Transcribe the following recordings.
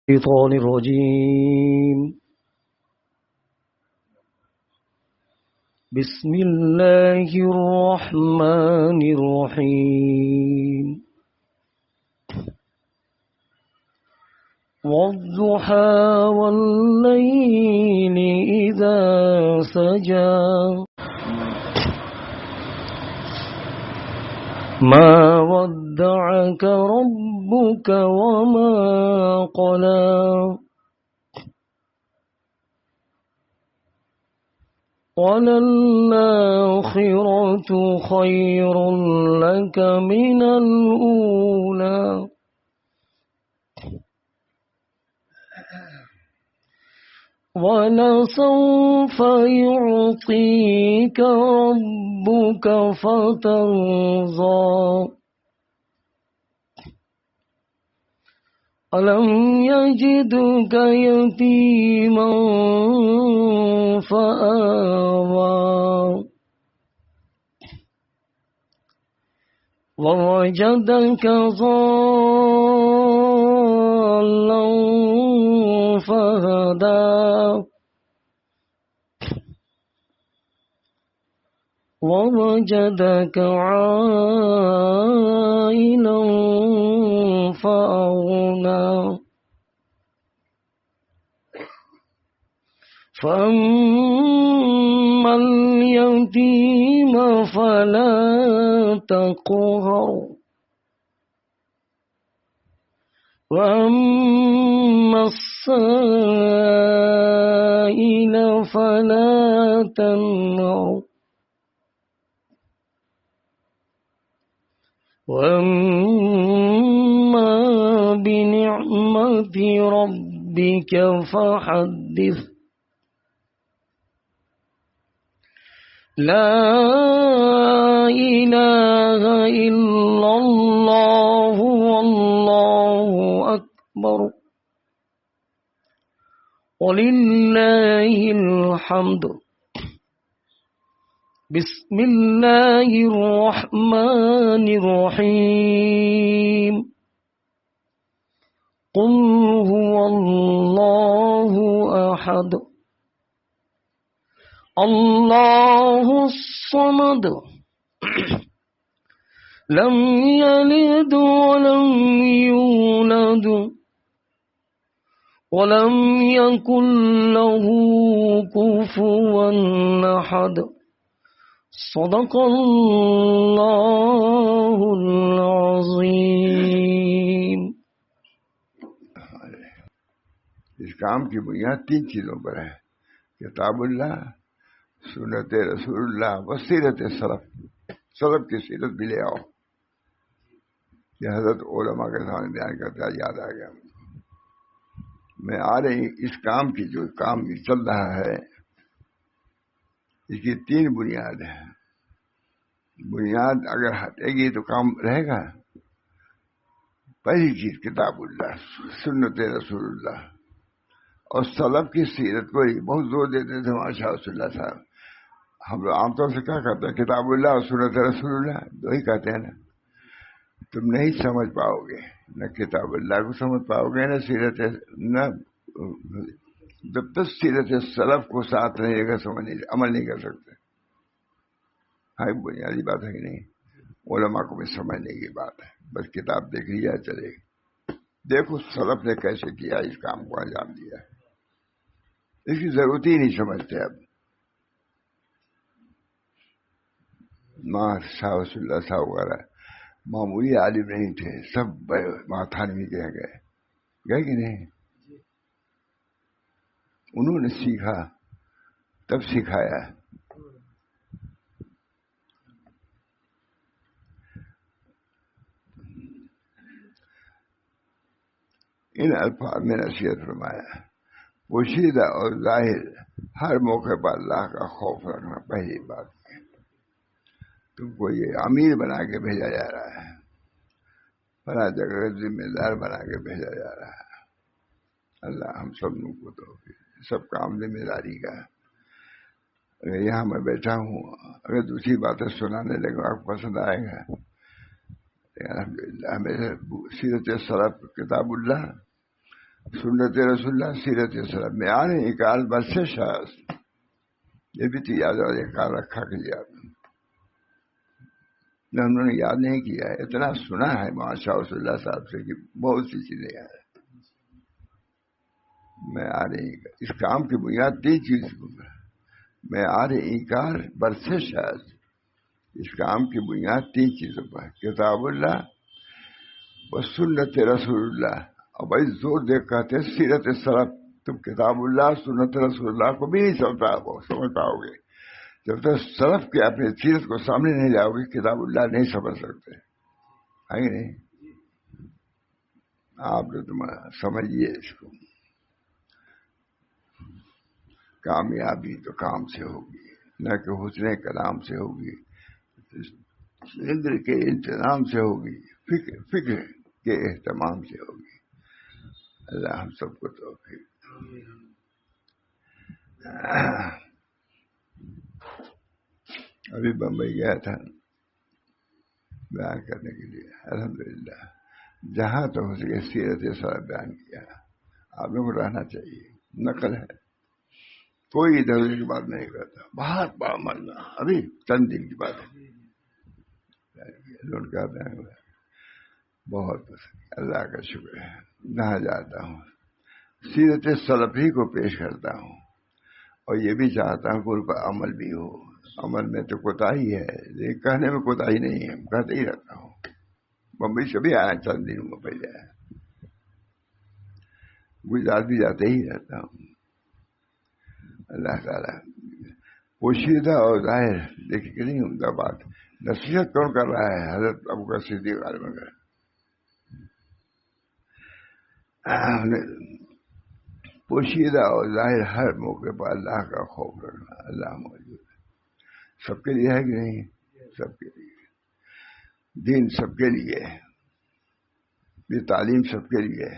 الشيطان الرجيم. بسم الله الرحمن الرحيم. والضحى والليل إذا سجى ما ودعك ربك وما قلى وللآخرة خير لك من الأولى ولسوف يعطيك ربك فترضى ألم يجدك يتيما فآوى ووجدك ضالا فهدى ووجدك عائلا فأغنى فأما اليتيم فلا تقهر وأما السائل فلا تنهر وأما بنعمة ربك فحدث لا إله إلا الله والله أكبر ولله الحمد. بسم الله الرحمن الرحيم. قل هو الله أحد الله الصمد لم يلد ولم يولد ولم يكن له كفوا أحد. صدق اللہ العظیم. اس کام کی بنیاد 3 چیزوں پر ہے: کتاب اللہ، سنت رسول اللہ و سیرت سلف. سلف کی سیرت بھی لے آؤ. یہ حضرت علماء کے سامنے بیان کرتا ہے، یاد آ گیا میں آ رہی. اس کام کی جو کام چل رہا ہے اس کی 3 بنیاد ہے. بنیاد اگر ہٹے گی تو کام رہے گا. پہلی چیز کتاب اللہ، سنت رسول اللہ اور سلف کی سیرت کو ہی بہت زور دیتے تھے ماشاء اللہ صاحب. ہم لوگ عام طور سے کیا کہتے ہیں؟ کتاب اللہ اور سنت رسول اللہ، 2 ہی کہتے ہیں نا. تم نہیں سمجھ پاؤ گے، نہ کتاب اللہ کو سمجھ پاؤ گے، نہ سیرت، نہ جب تک سیرت سلف کو ساتھ رہے گا عمل نہیں کر سکتے. ہاں بنیادی بات ہے کہ نہیں؟ علماء کو بھی سمجھنے کی بات ہے. بس کتاب دیکھ لیا چلے گی. دیکھو سلف نے کیسے کیا، اس کام کو انجام دیا. اس کی ضرورت ہی نہیں سمجھتے. اب شاہ رسول اللہ صاحب وغیرہ معمولی عالم نہیں تھے، سب ماتھانوی کے گئے کہ نہیں؟ انہوں نے سیکھا تب سکھایا. ان الفاظ میں نصیحت فرمایا: پوشیدہ اور ظاہر ہر موقع پر اللہ کا خوف رکھنا. پہلی بات تم کو یہ امیر بنا کے بھیجا جا رہا ہے، فلاں جگہ ذمہ دار بنا کے بھیجا جا رہا ہے. اللہ ہم سب لوگوں کو تو سب کام ذمہ داری کا. اگر یہاں میں بیٹھا ہوں، اگر دوسری باتیں سنانے لگے آپ کو پسند آئے گا. الحمدللہ میرے سیرت سلف کتاب اللہ سنت رسول اللہ سیرت سلف میں آنے انکار برسے شاذ، یہ بھی تو یاد اور انکار رکھا کہ یاد انہوں نے یاد نہیں کیا ہے، اتنا سنا ہے ماشاء رسول اللہ صاحب سے کہ بہت سی چیزیں یاد ہیں۔ میں آ رہی اس کام کی بنیاد 3 چیز میں آ رہی انکار برسے شاذ، اس کام کی بنیاد 3 چیزوں پر، کتاب اللہ و سنت رسول اللہ۔ اور بھائی زور دے کہتے سیرت سلف، تم کتاب اللہ سنت رسول اللہ کو بھی نہیں سمجھ پاؤ گے جب تک سلف کے اپنے سیرت کو سامنے نہیں لاؤ گے، کتاب اللہ نہیں سمجھ سکتے، ہے کہ نہیں؟ آپ نے تم سمجھیے اس کو، کامیابی تو کام سے ہوگی، نہ کہ حسن کلام سے ہوگی، ذکر کے انتظام سے ہوگی، فکر کے اہتمام سے ہوگی۔ اللہ ہم سب کو توفیق۔ ابھی بمبئی گیا تھا بیان کرنے کے لیے، الحمدللہ جہاں تو ہو سکے سیرت سلف بیان کیا۔ آپ لوگوں کو رہنا چاہیے، نقل ہے، کوئی ادھر ادھر کی بات نہیں کرتا، بہت بڑا مرنا، ابھی چند دن کی بات ہے، لوٹ کا بیان ہوا، بہت پسند، اللہ کا شکر ہے۔ جہاں جاتا ہوں سیرت سلف ہی کو پیش کرتا ہوں، اور یہ بھی چاہتا ہوں کہ ان پر عمل بھی ہو۔ عمل میں تو کوتاہی ہے، لیکن کہنے میں کوتاہی نہیں ہے، کہتے ہی رہتا ہوں۔ بمبئی سے بھی آیا چند دنوں میں پہلے آیا، گجرات بھی جاتے ہی رہتا ہوں۔ اللہ تعالیٰ پوشیدہ اور ظاہر دیکھ کے نہیں عمدہ بات، نصیحت کون کر رہا ہے؟ حضرت ابوبکر صدیق عالم پوشیدہ اور ظاہر ہر موقع پر اللہ کا خوف رکھنا۔ اللہ موجود ہے، سب کے لیے ہے کہ نہیں؟ سب کے لیے، دین سب کے لیے، یہ تعلیم سب کے لیے،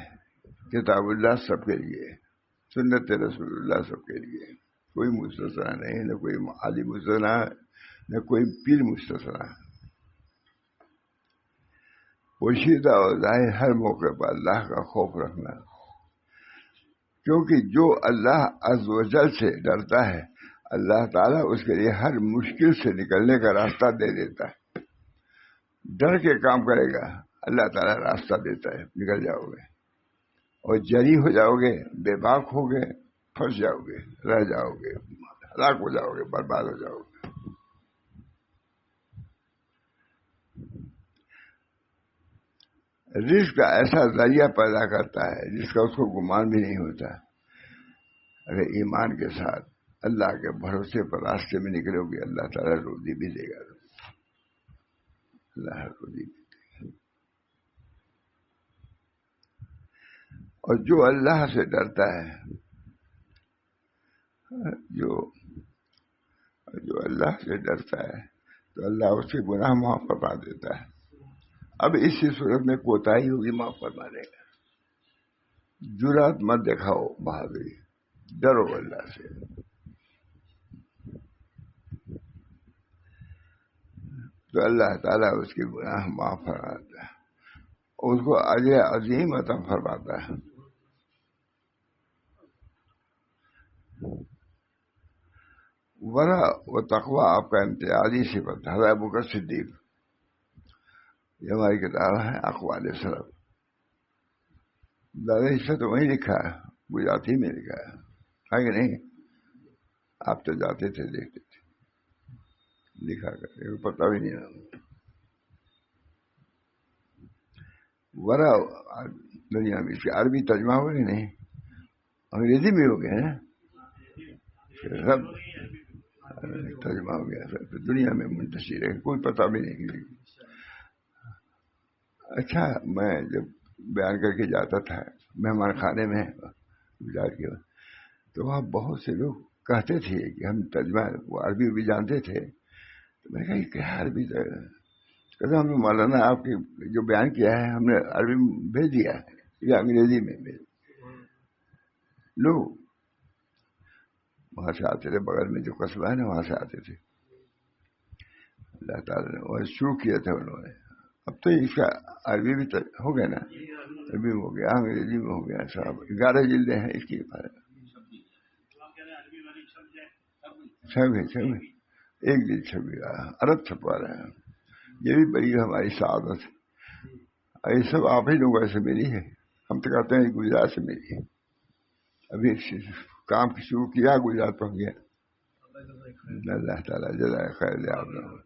کتاب اللہ سب کے لیے، سنت رسول اللہ سب کے لیے، کوئی مستثنا نہیں، نہ کوئی عالم مستثنا، نہ کوئی پیر مستثنا۔ پوشیدہ اور ظاہر ہر موقع پر اللہ کا خوف رکھنا، کیونکہ جو اللہ عز و جل سے ڈرتا ہے اللہ تعالیٰ اس کے لیے ہر مشکل سے نکلنے کا راستہ دے دیتا ہے۔ ڈر کے کام کرے گا، اللہ تعالیٰ راستہ دیتا ہے، نکل جاؤ گے، اور جری ہو جاؤ گے، بے باک ہو گے، پھنس جاؤ گے، رہ جاؤ گے، ہلاک ہو جاؤ گے، برباد ہو جاؤ گے۔ رزق کا ایسا ذریعہ پیدا کرتا ہے جس کا اس کو گمان بھی نہیں ہوتا۔ اگر ایمان کے ساتھ اللہ کے بھروسے پر راستے میں نکلو گے، اللہ تعالیٰ روزی بھی دے گا، اللہ روزی بھی دے گا۔ اور جو اللہ سے ڈرتا ہے، جو اللہ سے ڈرتا ہے تو اللہ اس کے گناہ معاف فرما دیتا ہے۔ اب اسی صورت میں کوتاہی ہوگی، معاف فرما دے گا۔ جرات مت دکھاؤ، بہادری، ڈرو اللہ سے، تو اللہ تعالیٰ اس کے گناہ معاف فرماتا ہے، اس کو اجر عظیم عطا فرماتا ہے۔ ورع و تقوی آپ کا امتیازی صفت، حضرت ابوبکر صدیق، یہ ہماری کتاب ہے اقوال سلف، دادا حصہ تو وہیں لکھا ہے، گجراتی میں لکھا ہے کہ نہیں؟ آپ تو جاتے تھے، دیکھتے تھے، لکھا کرتے، پتہ بھی نہیں۔ ورا دنیا میں اس کے عربی ترجمہ ہو گئے نہیں، انگریزی میں ہو گئے ہیں، سب ترجمہ ہو گیا، سب دنیا میں منتشر ہے، کوئی پتہ بھی نہیں۔ اچھا، میں جب بیان کر کے جاتا تھا مہمان خانے میں گجرات کے، تو وہاں بہت سے لوگ کہتے تھے کہ ہم ترجمہ وہ عربی بھی جانتے تھے، تو میں نے کہا یہ کیا عربی؟ کہتے ہم نے مولانا آپ کی جو بیان کیا ہے ہم نے عربی میں بھیج دیا ہے یا انگریزی میں بھیج۔ لوگ وہاں سے آتے تھے، بغل میں جو قصبہ ہے نا وہاں سے آتے تھے، اللہ تعالیٰ نے وہاں شروع کیا تھا انہوں نے، اب تو اس کا عربی بھی ہو گیا نا، عربی میں ہو گیا، انگریزی میں ہو گیا، صاحب 11 جلدیں ہیں اس کی، سب ایک جلد چھپی رہا، عرب چھپا رہے ہیں، یہ بھی بڑی ہماری سعادت ہے۔ یہ سب آپ ہی لوگوں سے ملی ہے، ہم تو کہتے ہیں گجرات سے ملی ہے، ابھی کام شروع کیا گجرات پہنچ گیا، اللہ تعالیٰ جزائے خیر دے آپ لوگوں۔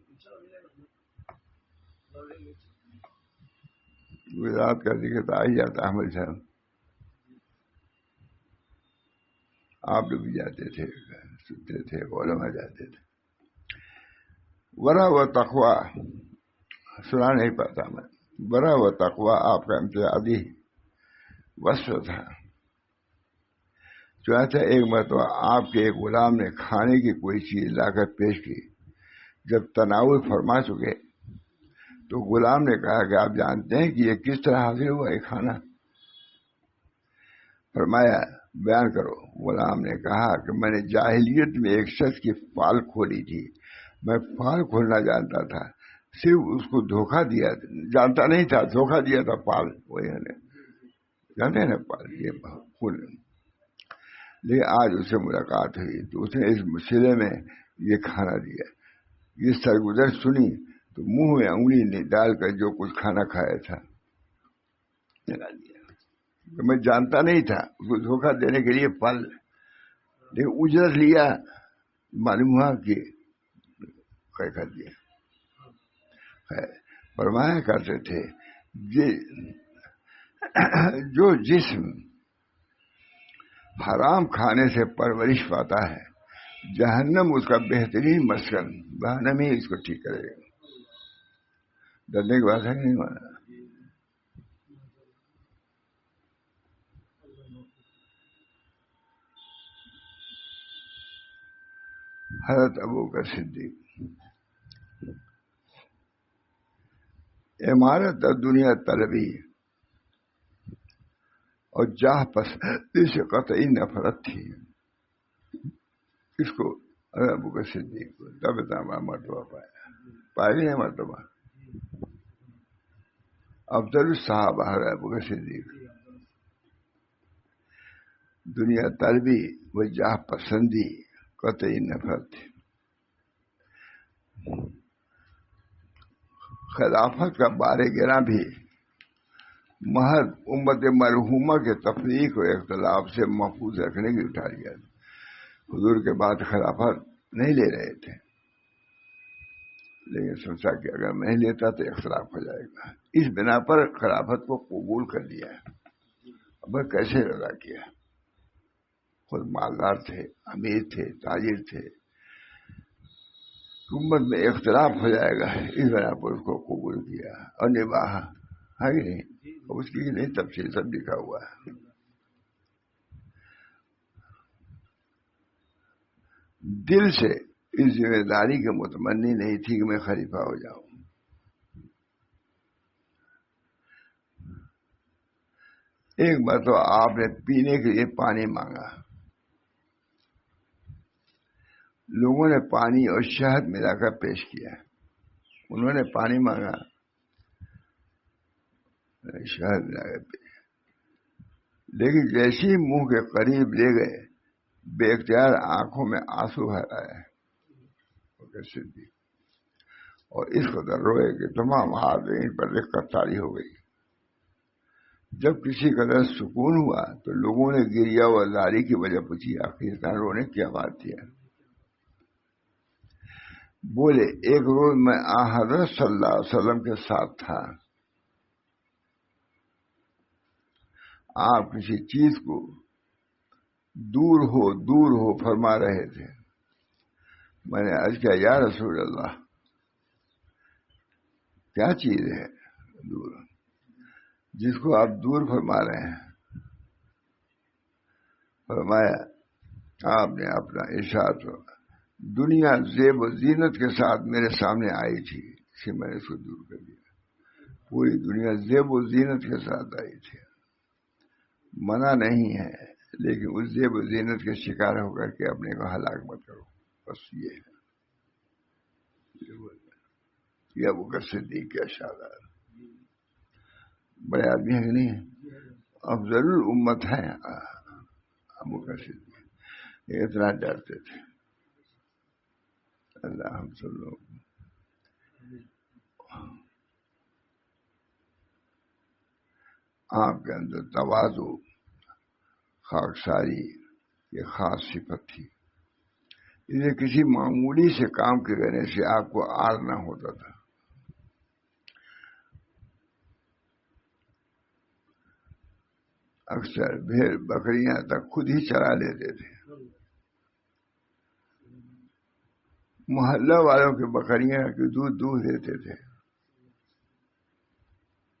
گجرات کا ذکر تو آ ہی جاتا احمد صاحب، آپ لوگ بھی جاتے تھے، سنتے تھے، علماء جاتے تھے۔ ورع و تقویٰ سنا نہیں پاتا میں، ورع و تقویٰ آپ کا امتیازی وصف تھا۔ چنانچہ ایک مرتبہ آپ کے ایک غلام نے کھانے کی کوئی چیز لا کر پیش کی، جب تناول فرما چکے تو غلام نے کہا کہ آپ جانتے ہیں کہ یہ کس طرح حاصل ہوا یہ کھانا؟ فرمایا بیان کرو۔ غلام نے کہا کہ میں نے جاہلیت میں ایک شخص کی فال کھولی تھی، میں فال کھولنا جانتا تھا، صرف اس کو دھوکہ دیا، جانتا نہیں تھا، دھوکہ دیا تھا فال، وہی جانتے ہیں نا فال یہ کھول۔ لیکن آج اس سے ملاقات ہوئی تو اس نے اس مسئلے میں یہ کھانا دیا۔ یہ سرگزر سنی تو منہ میں انگلی ڈال کر جو کچھ کھانا کھایا تھا لگا دیا۔ تو میں جانتا نہیں تھا، اس کو دھوکہ دینے کے لیے پل، لیکن اجرت لیا، معلوم ہوا کہ کر دیا۔ فرمایا کرتے تھے جو جسم حرام کھانے سے پرورش پاتا ہے، جہنم اس کا بہترین مسکن، جہنم ہی اس کو ٹھیک کرے گا۔ ڈرنے کی بات ہے نہیں مانا۔ حضرت ابوبکر صدیق، عمارت دنیا طلبی اور جاہ پسندی سے قطعی نفرت تھی اس کو۔ حضرت ابوبکر صدیق کو تب اتنا مرتبہ پایا نہیں مرتبہ، افضل الصحابہ حضرت ابوبکر صدیق، دنیا طلبی و جاہ پسندی قطعی نفرت تھی۔ خلافت کا بار گراں بھی محض امت مرحومہ کے تفریق و اختلاف سے محفوظ رکھنے کی اٹھا لیا۔ حضور کے بعد خلافت نہیں لے رہے تھے، لیکن سوچا کہ اگر میں نہیں لیتا تو اختلاف ہو جائے گا، اس بنا پر خلافت کو قبول کر لیا۔ اب کیسے رضا کیا؟ خود مالدار تھے، امیر تھے، تاجر تھے، امت میں اختلاف ہو جائے گا، اس بنا پر اس کو قبول کیا اور نباہا ہے کہ نہیں؟ اس کی نہیں تفصیل سب لکھا ہوا ہے۔ دل سے اس ذمہ داری کے متمنی نہیں تھی کہ میں خلیفہ ہو جاؤں۔ ایک بار تو آپ نے پینے کے لیے پانی مانگا، لوگوں نے پانی اور شہد ملا کر پیش کیا، انہوں نے پانی مانگا، شہد ملا کر پیش، لیکن جیسے ہی منہ کے قریب لے گئے بے اختیار آنکھوں میں آنسو بھر آئے اور اس قدر روئے کہ تمام حاضرین پر دقت طاری ہو گئی۔ جب کسی قدر سکون ہوا تو لوگوں نے گریہ و زاری کی وجہ پوچھی، آخر رونے کیا بات تھی؟ بولے ایک روز میں حضرت صلی اللہ علیہ وسلم کے ساتھ تھا، آپ کسی چیز کو دور ہو فرما رہے تھے۔ میں نے عرض کیا یا رسول اللہ کیا چیز ہے دور جس کو آپ دور فرما رہے ہیں؟ فرمایا آپ نے اپنا ارشاد دنیا زیب و زینت کے ساتھ میرے سامنے آئی تھی، اسے میں نے اس کو دور کر دیا۔ پوری دنیا زیب و زینت کے ساتھ آئی تھی، منع نہیں ہے، لیکن اس زیب و زینت کے شکار ہو کر کے اپنے کو ہلاک مت کرو، بس یہ ہے۔ یہ ابوبکر صدیق کے اشعار۔ بڑے آدمی ہے کہ نہیں ہے؟ افضل الامت ہے ابو بکر صدیق، یہ اتنا ڈرتے تھے. اللہ ہم سب لوگ آپ کے اندر تواضع، خاکساری یہ خاص صفت تھی. اسے کسی معمولی سے کام کے کرنے سے آپ کو آر نہ ہوتا تھا. اکثر بھیڑ بکریاں تک خود ہی چرا لیتے تھے. محلہ والوں کی بکریاں کے دودھ دیتے تھے،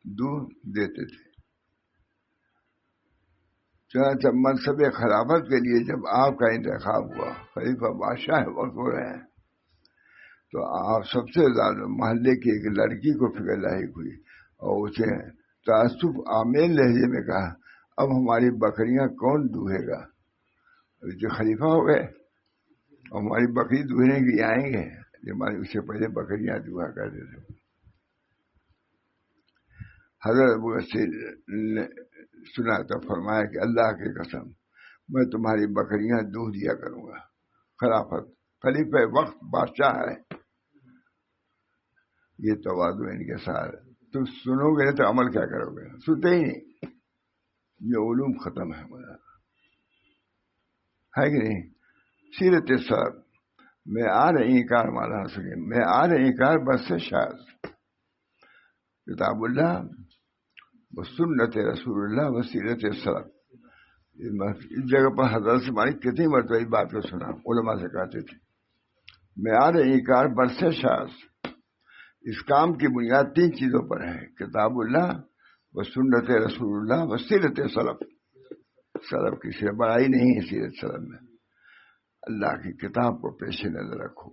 دودھ دیتے تھے. چنانچہ منصب خلافت کے لیے جب آپ کا انتخاب ہوا، خلیفہ بادشاہ وقت ہو رہے ہیں، تو آپ سب سے زیادہ محلے کی ایک لڑکی کو فکر لاحق ہوئی اور اسے تعصب آمیز لہجے میں کہا، اب ہماری بکریاں کون دوہے گا؟ جو خلیفہ ہو گئے اور ہماری بکری دوہنے کے لیے آئیں گے، ہماری اس سے پہلے بکریاں دہا کرتے تھے. حضرت ابو بکر نے سنا تو فرمایا کہ اللہ کی قسم میں تمہاری بکریاں دودھ دیا کروں گا. خلافت، خلیفہ وقت بادشاہ ہے. یہ تواضع ان کے ساتھ. تم سنو گے تو عمل کیا کرو گے؟ سنتے ہی نہیں. یہ علوم ختم ہے ہمارا، ہے کہ نہیں؟ سیرت سلف میں آ رہی کار مانا سکے، میں آ رہی کار بس سے شاید کتاب اللہ و سنت رسول اللہ و سیرت سلف. اس جگہ پر حضرت سے مالک کتنی مرتبہ اس بات کو سنا، علماء سے کہتے تھے میں آ رہی کار بس سے شاید. اس کام کی بنیاد 3 چیزوں پر ہے، کتاب اللہ و سنت رسول اللہ و سیرت سلف. سلف کی صرف بڑائی نہیں ہے سیرت سلف میں. اللہ کی کتاب کو پیش نظر رکھو،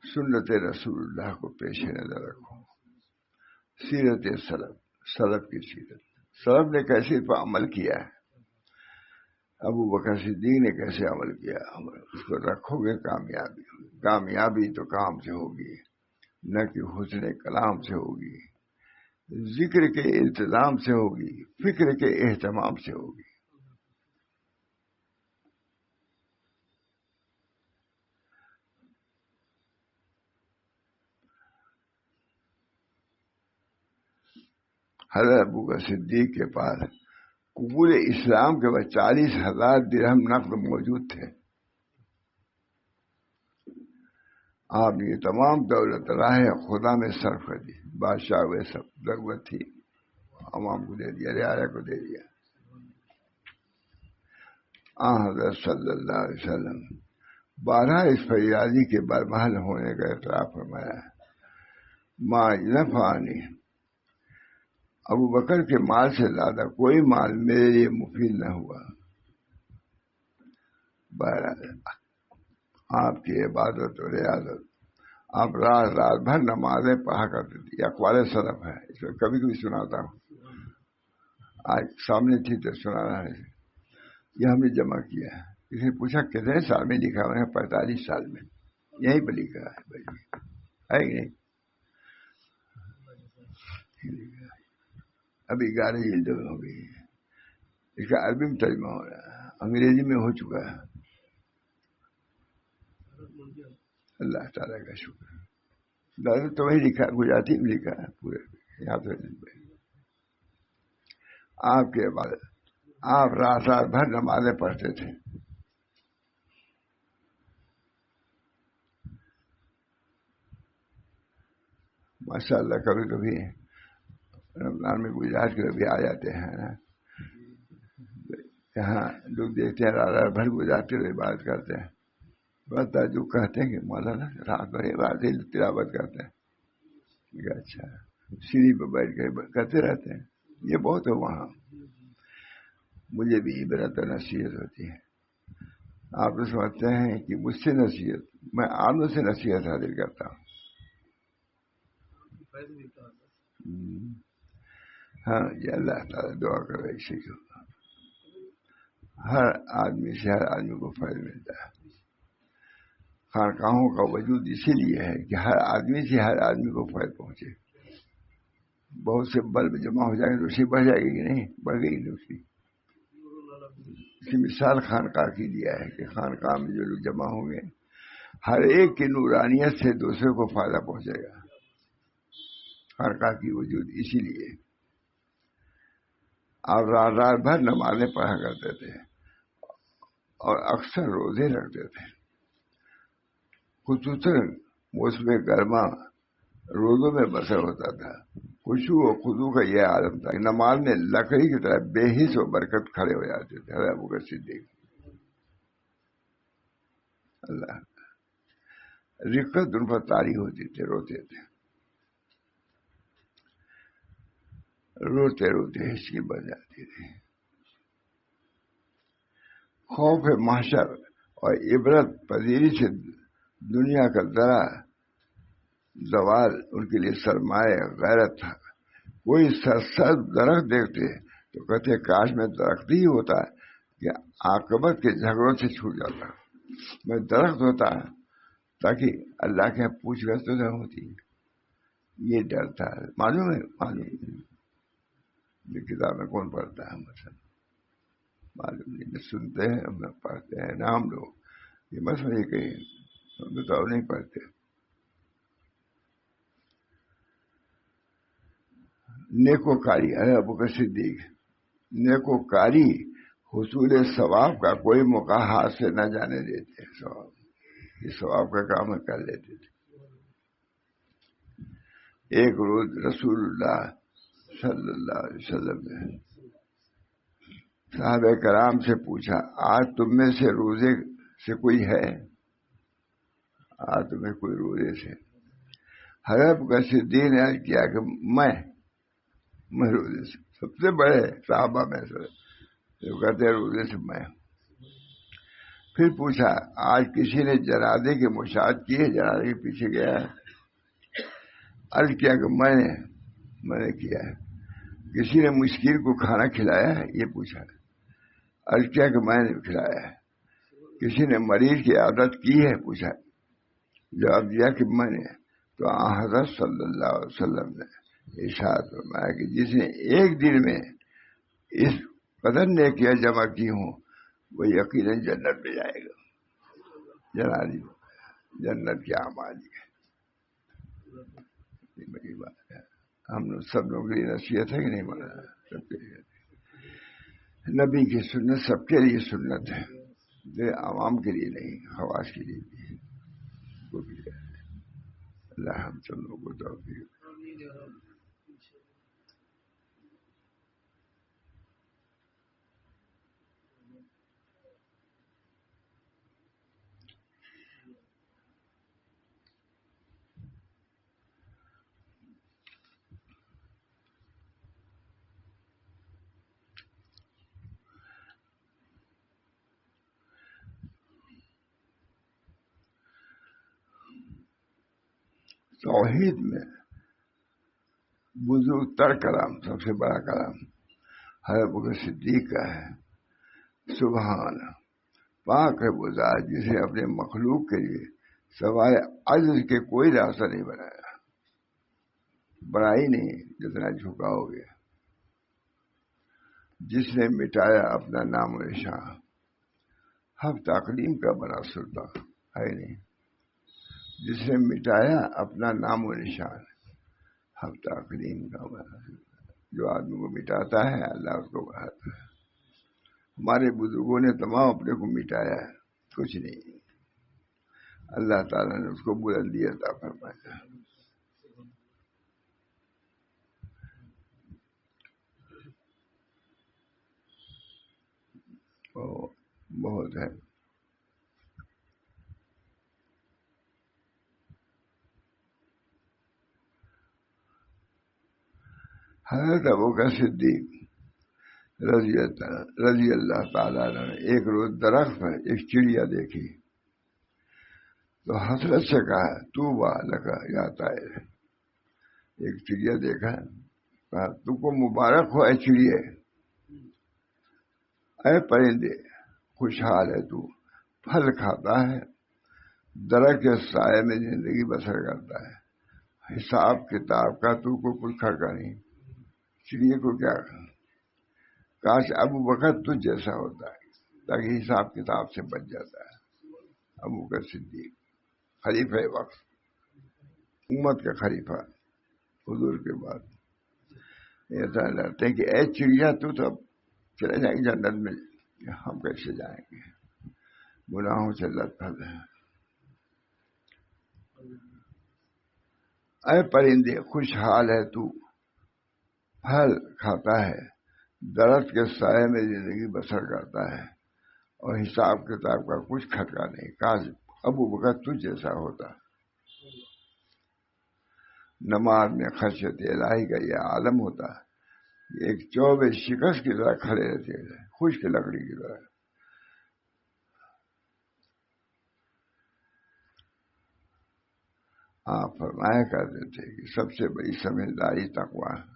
سنت رسول اللہ کو پیش نظر رکھو، سیرت سلف، سلف کی سیرت. سلف نے کیسے پر عمل کیا ہے، ابو بکر صدیق نے کیسے عمل کیا، اس کو رکھو گے کامیابی ہوگی. کامیابی تو کام سے ہوگی، نہ کہ حسن کلام سے ہوگی، ذکر کے التزام سے ہوگی، فکر کے اہتمام سے ہوگی. حضرت ابو بکر صدیق کے پاس قبول اسلام کے بعد 40,000 درہم نقد موجود تھے. آپ نے یہ تمام دولت راہ خدا میں صرف کر دی. بادشاہ ہوئے، سب ضرورت تھی عوام کو دے دیا، رعایا کو دے دیا. حضرت صلی اللہ علیہ وسلم 12 اس فریادی کے برمحل ہونے کا اعتراف فرمایا. ما نفعنی، ابو بکر کے مال سے زیادہ کوئی مال میرے لیے مفید نہ ہوا. بہرحال آپ کی عبادت اور ریاضت، آپ رات بھر نمازیں پڑھا کرتے تھے. یہ اقوال سلف ہے، اس میں کبھی کبھی سناتا ہوں. آج سامنے تھی تو سنا رہا ہے. یہ ہم نے جمع کیا ہے. کسی نے پوچھا کتنے سال میں لکھا ہوا ہے؟ 45 سال میں یہیں پہ لکھا ہے بھائی، ہے کہ نہیں؟ ابھی 11 جلدوں میں ہو گئی ہے. اس کا عربی میں ترجمہ ہو رہا ہے، انگریزی میں ہو چکا ہے. اللہ تعالیٰ کا شکر. دادا تو وہی لکھا، گجراتی میں لکھا ہے پورے یاد رکھنے. آپ کے بعد آپ رات بھر نمازیں پڑھتے تھے. ماشاء اللہ. کبھی کبھی رمضان میں گجرات کے بھی آ جاتے ہیں نا، یہاں لوگ دیکھتے ہیں رات بھر گزارتے ہوئے عبادت کرتے ہیں. بس جو کہتے ہیں کہ مولانا رات بھر عبادت تلاوت کرتے ہیں. اچھا، سیڑھی پہ بیٹھ کے کرتے رہتے ہیں. یہ بہت ہے وہاں. مجھے بھی عبرت و نصیحت ہوتی ہے. آپ تو سمجھتے ہیں کہ مجھ سے نصیحت، میں عاموں سے نصیحت حاصل کرتا ہوں. ہاں یہ اللہ تعالیٰ دعا کرو اسی کو. ہر آدمی سے ہر آدمی کو فائدہ ملتا ہے. خانقاہوں کا وجود اسی لیے ہے کہ ہر آدمی سے ہر آدمی کو فائدہ پہنچے. بہت سے بلب جمع ہو جائیں گے، روشنی بڑھ جائے گی کہ نہیں؟ بڑھ گئی روشنی. اس کی مثال خانقاہ کی دیا ہے کہ خانقاہ میں جو لوگ جمع ہوں گے ہر ایک کی نورانیت سے دوسرے کو فائدہ پہنچے گا. خانقاہ کی وجود اسی لیے. آپ رات رات بھر نمازیں پڑھا کرتے تھے اور اکثر روزے رکھتے تھے. خصوصاً موسم گرما روزوں میں بسر ہوتا تھا. خشوع و خضوع کا یہ عالم تھا کہ نماز میں لکڑی کی طرح بے حس و برکت کھڑے ہو جاتے تھے. حضرت ابوبکر صدیق اللہ رقت ان پر طاری ہوتی تھی، روتے تھے، روتے روتے ہچکی بن جاتی تھی. خوف محشر اور عبرت پذیری سے دنیا کا ذرا زوال ان کے لیے سرمایہ غیرت تھا. کوئی سرسبز درخت دیکھتے تو کہتے کاش میں درخت ہی ہوتا کہ عاقبت کے جھگڑوں سے چھوٹ جاتا. میں درخت ہوتا تاکہ اللہ کے پوچھ گچھ تو نہ ہوتی. یہ ڈر تھا. معلوم ہے؟ معلوم یہ کتابیں کون پڑھتا ہے؟ مثلا معلوم نہیں. نہ سنتے ہیں نہ پڑھتے ہیں نہ ہم لوگ. یہ مسئلہ یہ کہیں بتاؤ نہیں پڑھتے. نیکوکاری ہے ابوبکر صدیق. نیکوکاری حصول ثواب کا کوئی موقع ہاتھ سے نہ جانے دیتے. ثواب یہ ثواب کا کام کر لیتے تھے. ایک روز رسول اللہ صلی اللہ علیہ وسلم نے صحابہ کرام سے پوچھا آج تم میں سے روزے سے کوئی ہے؟ آج تمہیں کوئی روزے سے؟ حضرت ابوبکر صدیق نے عرض کیا کہ میں روزے سے. سب سے بڑے صحابہ میں سے جو کہتے ہیں روزے سے میں. پھر پوچھا آج کسی نے جنازے کی مشاہد کی ہے؟ جنازے کے پیچھے گیا ہے؟ عرض کیا کہ میں نے کیا ہے. کسی نے مسکین کو کھانا کھلایا ہے؟ یہ پوچھا. عرض کیا کہ میں نے کھلایا ہے. کسی نے مریض کی عادت کی ہے؟ پوچھا. جواب دیا کہ میں نے. تو حضرت صلی اللہ علیہ وسلم نے ارشاد فرمایا کہ جس نے ایک دن میں اس قدر نیکیاں جمع کی ہوں وہ یقیناً جنت میں جائے گا. جنت کی آمادی ہے. بڑی بات ہے. ہم لوگ سب لوگوں کے لیے نصیحت ہے کہ نہیں؟ مانا سب کے لیے. نبی کی سنت سب کے لیے سنت ہے، عوام کے لیے نہیں، خواص کے لیے بھی. اللہ ہم سب لوگوں کو توفیق. توحید میں بزرگ تر کلام، سب سے بڑا کلام حضرت ابوبکر صدیق کا ہے. سبحان پاک ہے وہ ذات جس نے اپنے مخلوق کے لیے سوائے عجز کے کوئی راستہ نہیں بنایا. بڑائی نہیں جتنا جھکا ہو گیا. جس نے مٹایا اپنا نام و نشان. ہم تقلیم کا بنا سلطان ہے نہیں. جس نے مٹایا اپنا نام و نشان. ہم تقلیم کا بنا سلطان. جو آدمی کو مٹاتا ہے اللہ اس کو بڑھاتا ہے. ہمارے بزرگوں نے تمام اپنے کو مٹایا ہے، کچھ نہیں. اللہ تعالیٰ نے اس کو بلندی عطا فرمایا. بہت ہے. حضرت ابوبکر صدیق رضی اللہ تعالیٰ نے ایک روز درخت میں ایک چڑیا دیکھی تو حسرت سے کہا طوبیٰ لکا یا طائر. ایک چڑیا دیکھا، کہا تم کو مبارک ہو اے چڑیے، اے پرندے خوشحال ہے تو. پھل کھاتا ہے، درخت کے سائے میں زندگی بسر کرتا ہے. حساب کتاب کا تو کو کوئی خرقہ نہیں، چڑیے کو کیا، کاش ابو بکر تجھ جیسا ہوتا ہے تاکہ حساب کتاب سے بچ جاتا ہے۔ ابو بکر صدیق خلیفہ وقت، امت کا خلیفہ حضور کے بعد، ایسا لگتا ہے کہ اے چڑیا تو اب چلے جائیں گے جنت میں، ہم کیسے جائیں گے، گناہوں سے لت پت ہے۔ اے پرندے خوشحال ہے تو، پھل کھاتا ہے، درخت کے سائے میں زندگی بسر کرتا ہے، اور حساب کتاب کا کچھ خطرہ نہیں، کاش ابو بکر تجھ جیسا ہوتا۔ نماز میں خشیت الہی کا یہ عالم ہوتا، ایک چوبے شکست کی طرح کھڑے رہتے ہیں، خشک لکڑی کی طرح۔ آپ فرمایا کرتے تھے کہ سب سے بڑی سمجھداری تقویٰ ہے۔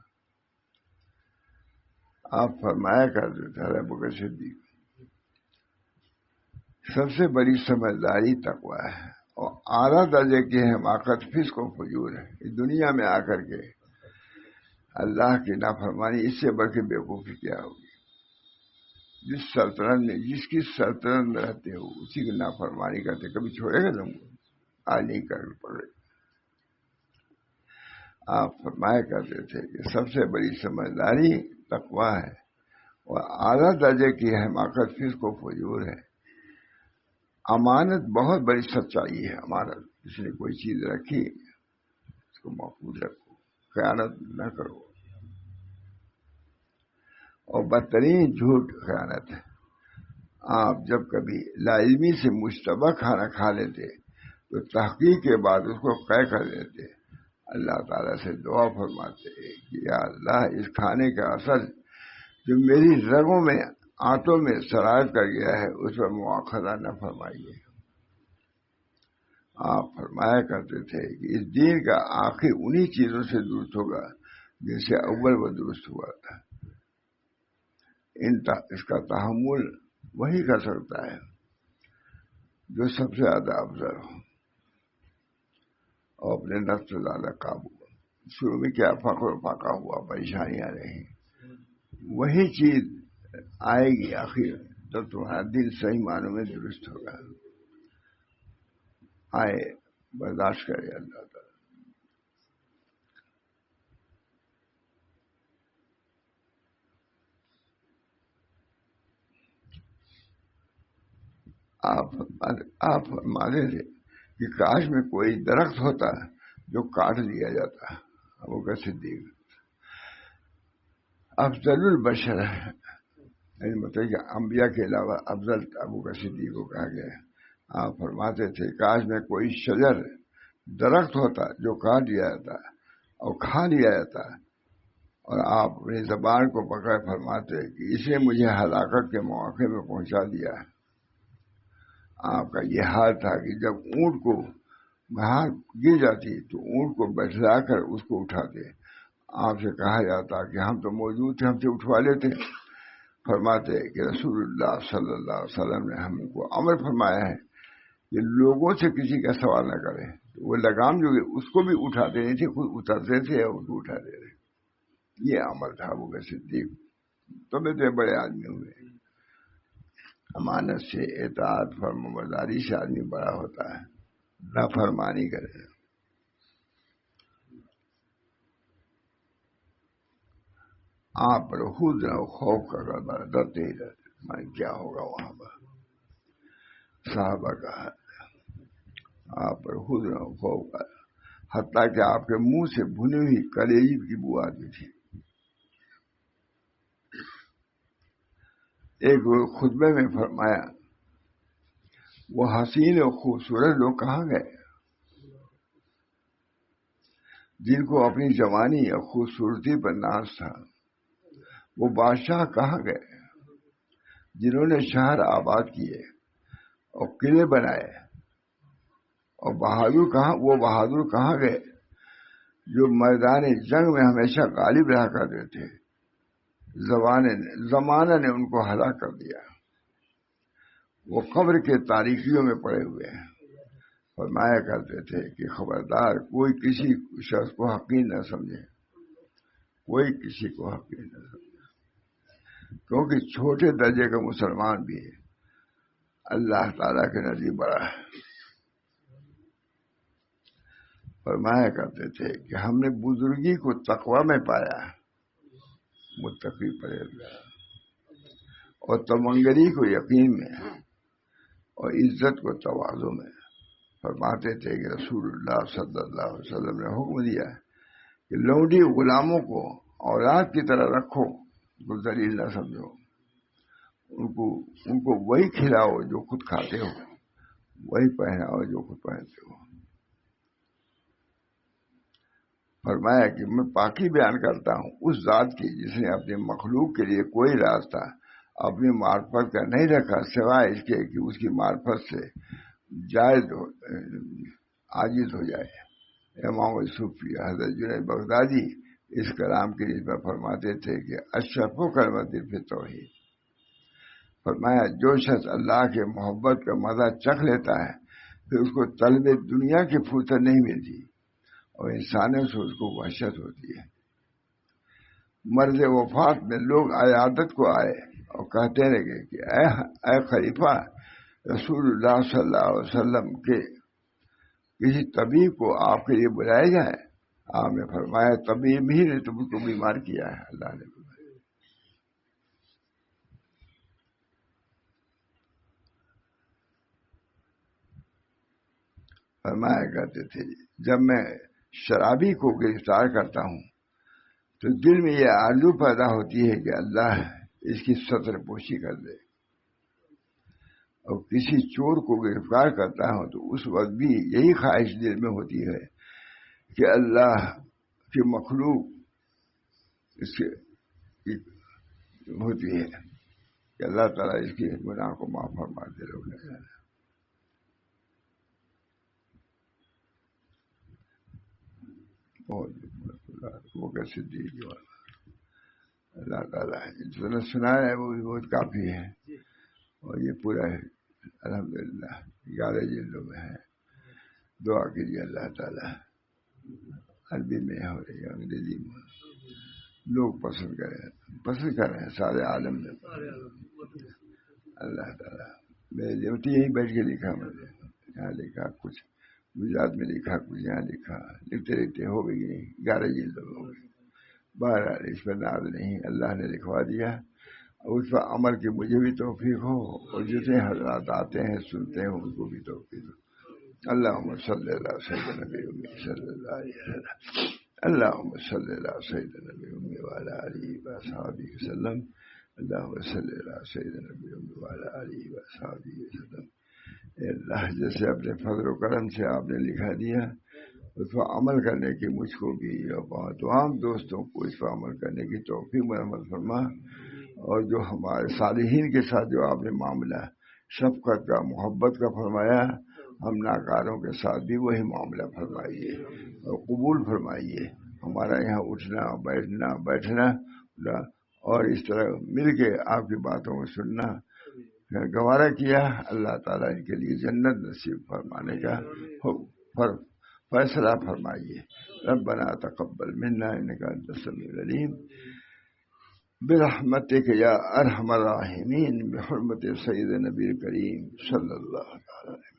آپ فرمایا کرتے تھے ابو بکر صدیق، سب سے بڑی سمجھداری تقویٰ ہے، اور اعلیٰ درجے کی حماقت فسق و فجور ہے۔ اس دنیا میں آ کر کے اللہ کی نافرمانی، اس سے بڑھ کے بیوقوفی کیا ہوگی؟ جس سلطنت میں، جس کی سلطنت میں رہتے ہو اسی کی نافرمانی کرتے، کبھی چھوڑے گا تم کو؟ آج نہیں کرنا پڑے۔ آپ فرمایا کرتے تھے کہ سب سے بڑی سمجھداری تقویٰ ہے، اور اعلیٰ درجے کی حماقت فسق و فجور ہے۔ امانت بہت بڑی سچائی ہے، امانت، جس نے کوئی چیز رکھی اس کو محفوظ رکھو، خیانت نہ کرو، اور بدترین جھوٹ خیانت ہے۔ آپ جب کبھی لا علمی سے مشتبہ کھانا کھا لیتے تو تحقیق کے بعد اس کو طے کر دیتے، اللہ تعالیٰ سے دعا فرماتے کہ یا اللہ اس کھانے کا اثر جو میری رگوں میں، آنتوں میں سرایت کر گیا ہے اس پر مواخذہ نہ فرمائیے۔ آپ فرمایا کرتے تھے کہ اس دین کا آخر انہی چیزوں سے درست ہوگا جن سے اول وہ درست ہوا تھا۔ اس کا تحمل وہی کر سکتا ہے جو سب سے زیادہ افضل ہو، اور اپنے نفس سے زیادہ قابو۔ شروع میں کیا فقر و فاقہ ہوا، پریشانیاں رہیں، وہی چیز آئے گی آخر جب تمہارا دل صحیح معنوں میں درست ہوگا۔ آئے برداشت کرے اللہ تعالیٰ۔ آپ فرماتے تھے کہ کاش میں کوئی درخت ہوتا جو کاٹ دیا جاتا۔ ابو بکر صدیق افضل البشر ہے، یعنی مطلب کہ انبیاء کے علاوہ افضل ابو بکر صدیق کو کہا گیا ہے۔ آپ فرماتے تھے کاش میں کوئی شجر، درخت ہوتا جو کاٹ دیا جاتا اور کھا لیا جاتا، اور آپ اپنی زبان کو پکڑ فرماتے کہ اسے مجھے ہلاکت کے مواقع میں پہنچا دیا ہے۔ آپ کا یہ حال تھا کہ جب اونٹ کو باہر گر جاتی تو اونٹ کو بیٹھلا کر اس کو اٹھاتے، آپ سے کہا جاتا کہ ہم تو موجود تھے، ہم سے اٹھوا لیتے۔ فرماتے کہ رسول اللہ صلی اللہ علیہ وسلم نے ہم کو امر فرمایا ہے کہ لوگوں سے کسی کا سوال نہ کریں۔ وہ لگام جو اس کو بھی اٹھاتے نہیں تھے، خود اترتے تھے اور اس کو اٹھاتے تھے۔ یہ عمل تھا ابو بکر صدیق، تبھی تو بڑے آدمی ہوئے۔ امانت سے، اطاعت، فرمانبرداری سے آدمی بڑا ہوتا ہے، نافرمانی کرے۔ آپ پر خود نہ خوف کا غلبہ، ڈرتے ہی رہتے، میں کیا ہوگا وہاں پر۔ صحابہ کا آپ پر خود نہ خوف کا، حتیٰ کہ آپ کے منہ سے بھنی ہوئی کلیجی کی بو آتی تھی۔ ایک خطبے میں فرمایا وہ حسین اور خوبصورت لوگ کہاں گئے جن کو اپنی جوانی اور خوبصورتی پر ناز تھا؟ وہ بادشاہ کہاں گئے جنہوں نے شہر آباد کیے اور قلعے بنائے؟ اور وہ بہادر کہاں گئے جو میدان جنگ میں ہمیشہ غالب رہا کرتے تھے؟ زمانہ نے ان کو ہلاک کر دیا، وہ قبر کے تاریکیوں میں پڑے ہوئے ہیں۔ فرمایا کرتے تھے کہ خبردار کوئی کسی شخص کو حقیر نہ سمجھے، کوئی کسی کو حقیر نہ سمجھے، کیونکہ چھوٹے درجے کا مسلمان بھی ہے اللہ تعالیٰ کے نزدیک بڑا ہے۔ فرمایا کرتے تھے کہ ہم نے بزرگی کو تقوی میں پایا، متقی پرہیزگار، اور تمنگری کو یقین میں، اور عزت کو تواضع میں۔ فرماتے تھے کہ رسول اللہ صلی اللہ علیہ وسلم نے حکم دیا کہ لونڈی غلاموں کو اولاد کی طرح رکھو، ان کو ذلیل نہ سمجھو، ان کو وہی کھلاؤ جو خود کھاتے ہو، وہی پہناؤ جو خود پہنتے ہو۔ فرمایا کہ میں پاکی بیان کرتا ہوں اس ذات کی جس نے اپنے مخلوق کے لیے کوئی راستہ اپنی معرفت کا نہیں رکھا سوائے اس کے کہ اس کی معرفت سے جائز عاجز ہو جائے۔ امام صوفی حضرت جنید بغدادی اس کلام کی نسبت فرماتے تھے کہ اشرف کلمۃ فی التوحید۔ فرمایا جو شخص اللہ کے محبت کا مزہ چکھ لیتا ہے پھر اس کو طلب دنیا کی فرصت نہیں ملتی اور انسانوں سے اس کو وحشت ہوتی ہے۔ مرض وفات میں لوگ عیادت کو آئے اور کہتے رہے کہ اے خلیفہ رسول اللہ صلی اللہ علیہ وسلم کے کسی طبیب کو آپ کے لیے بلایا جائے۔ آپ نے فرمایا طبیب ہی نے تم کو بیمار کیا ہے، اللہ نے فرمایا کرتے تھے جب میں شرابی کو گرفتار کرتا ہوں تو دل میں یہ آرزو پیدا ہوتی ہے کہ اللہ اس کی ستر پوشی کر دے، اور کسی چور کو گرفتار کرتا ہوں تو اس وقت بھی یہی خواہش دل میں ہوتی ہے کہ اللہ کی مخلوق اس کی ہوتی ہے کہ اللہ تعالیٰ اس کی گناہ کو معاف فرما دے۔ وہ کیسے اللہ تعالیٰ جتنا سنایا ہے وہ بھی بہت کافی ہے، اور یہ پورا ہے الحمدللہ 11 جلدوں میں ہے۔ دعا کیجیے اللہ تعالیٰ عربی میں ہو رہی ہے، انگریزی میں لوگ پسند کر رہے ہیں سارے عالم میں۔ اللہ تعالیٰ میرے دیوتی یہی بیٹھ کے لکھا، مجھے یہاں لکھا کچھ گجرات میں لکھا، کچھ یہاں لکھا، لکھتے ہو گئی 11 جلدوں میں ہو گئی۔ بہرحال اس پر ناز نہیں، اللہ نے لکھوا دیا، اس پر عمل کی مجھے بھی توفیق ہو اور جتنے حضرات آتے ہیں سنتے ہیں ان کو بھی توفیق ہو۔ اللہم صلی اللہ سیدنا نبی امی صلی اللہ علیہ وسلم، اللہم صلی اللہ سیدنا نبی امی وعلی آلہ وصحبہ وسلم، اللہم صلی اللہ سیدنا نبی امی وعلی آلہ وصحبہ وسلم۔ اے اللہ جیسے اپنے فضل و کرم سے آپ نے لکھا دیا اس پر عمل کرنے کی مجھ کو بھی اور تمام دوستوں کو اس پر عمل کرنے کی توفیق مرحمت فرما، اور جو ہمارے صالحین کے ساتھ جو آپ نے معاملہ شفقت کا محبت کا فرمایا ہم ناکاروں کے ساتھ بھی وہی معاملہ فرمائیے اور قبول فرمائیے۔ ہمارا یہاں اٹھنا بیٹھنا اور اس طرح مل کے آپ کی باتوں کو سننا گوارا کیا، اللہ تعالیٰ ان کے لیے جنت نصیب فرمانے کا فیصلہ فرمائیے۔ ربنا تقبل منا انک انت السمیع العلیم برحمتک یا ارحم الراحمین بحرمت سید نبی کریم صلی اللہ علیہ وسلم۔